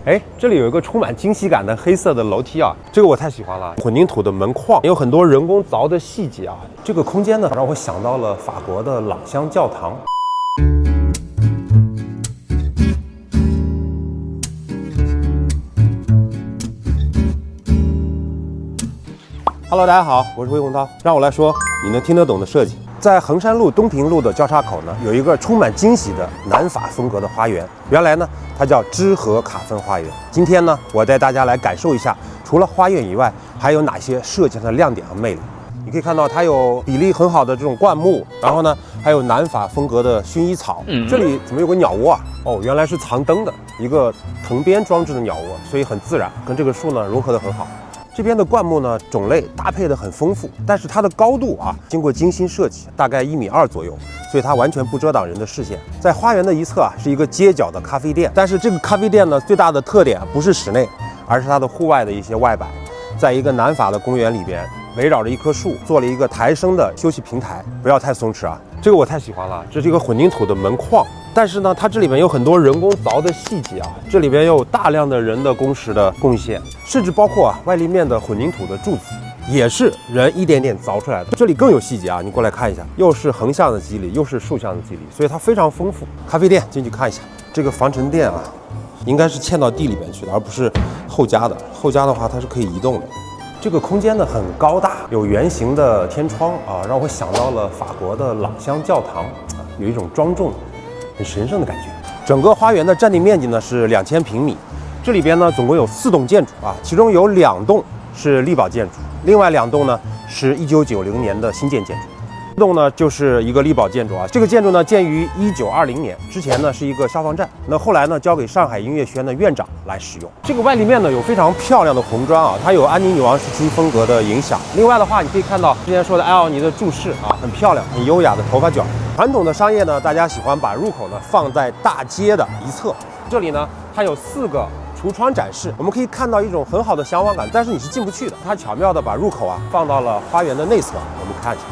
哎，这里有一个充满惊喜感的黑色的楼梯啊，这个我太喜欢了。混凝土的门框有很多人工凿的细节啊，这个空间呢让我想到了法国的朗香教堂。Hello， 大家好，我是魏洪涛，让我来说你能听得懂的设计。在衡山路、东平路的交叉口呢，有一个充满惊喜的南法风格的花园。原来呢，它叫芝和卡芬花园。今天呢，我带大家来感受一下，除了花园以外，还有哪些设计上的亮点和魅力。你可以看到它有比例很好的这种灌木，然后呢，还有南法风格的薰衣草。这里怎么有个鸟窝啊？哦，原来是藏灯的一个藤编装置的鸟窝，所以很自然，跟这个树呢融合得很好。这边的灌木呢种类搭配的很丰富，但是它的高度啊经过精心设计，大概1.2米左右，所以它完全不遮挡人的视线。在花园的一侧啊是一个街角的咖啡店，但是这个咖啡店呢最大的特点不是室内，而是它的户外的一些外摆，在一个南法的公园里边，围绕着一棵树做了一个抬升的休息平台，不要太松弛啊。这个我太喜欢了，这是一个混凝土的门框。但是呢，它这里面有很多人工凿的细节啊，这里边有大量的人的工时的贡献，甚至包括外立面的混凝土的柱子，也是人一点点凿出来的。这里更有细节啊，你过来看一下，又是横向的肌理，又是竖向的肌理，所以它非常丰富。咖啡店进去看一下，这个防尘垫啊，应该是嵌到地里边去的，而不是后加的。后加的话，它是可以移动的。这个空间呢很高大，有圆形的天窗啊，让我想到了法国的朗香教堂，有一种庄重、很神圣的感觉。整个花园的占地面积呢是2000平米，这里边呢总共有4栋建筑啊，其中有2栋是力保建筑，另外2栋呢是1990年的新建建筑。这栋呢就是一个力保建筑啊，这个建筑呢建于1920年，之前呢是一个消防站，那后来呢交给上海音乐学院的院长来使用。这个外立面呢有非常漂亮的红砖啊，它有安妮女王时期风格的影响。另外的话，你可以看到之前说的埃奥尼的柱式啊，很漂亮，很优雅的头发卷。传统的商业呢，大家喜欢把入口呢放在大街的一侧，这里呢它有4个橱窗展示，我们可以看到一种很好的向往感，但是你是进不去的。它巧妙的把入口啊放到了花园的内侧，我们看一下。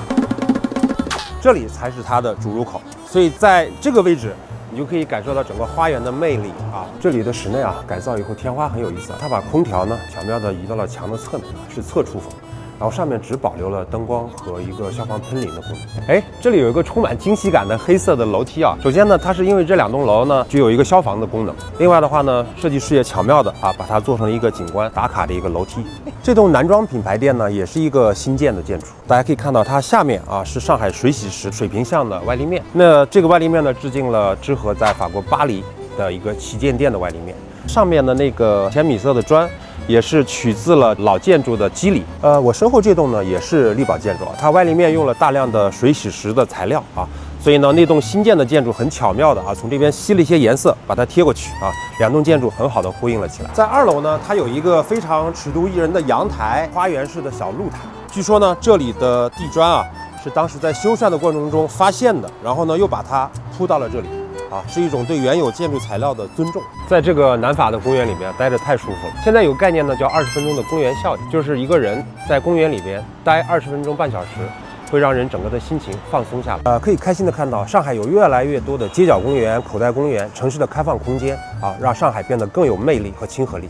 这里才是它的主入口，所以在这个位置，你就可以感受到整个花园的魅力啊。这里的室内啊，改造以后天花很有意思啊，它把空调呢巧妙地移到了墙的侧面，是侧出风，然后上面只保留了灯光和一个消防喷淋的功能。哎，这里有一个充满惊喜感的黑色的楼梯啊。首先呢，它是因为这2栋楼呢具有一个消防的功能，另外的话呢，设计师也巧妙的啊把它做成一个景观打卡的一个楼梯。这栋男装品牌店呢，也是一个新建的建筑，大家可以看到它下面啊是上海水洗石水平向的外立面。那这个外立面呢，致敬了芝和在法国巴黎的一个旗舰店的外立面。上面的那个浅米色的砖，也是取自了老建筑的肌理。我身后这栋呢也是力保建筑啊，它外立面用了大量的水洗石的材料啊，所以呢那栋新建的建筑很巧妙的啊从这边吸了一些颜色，把它贴过去啊，2栋建筑很好的呼应了起来。在2楼呢，它有一个非常尺度艺人的阳台，花园式的小露台。据说呢这里的地砖啊是当时在修缮的过程中发现的，然后呢又把它铺到了这里。啊，是一种对原有建筑材料的尊重。在这个南法的公园里面待着太舒服了。现在有概念呢，叫20分钟的公园效应，就是一个人在公园里边待20分钟半小时，会让人整个的心情放松下来。可以开心的看到上海有越来越多的街角公园、口袋公园、城市的开放空间啊，让上海变得更有魅力和亲和力。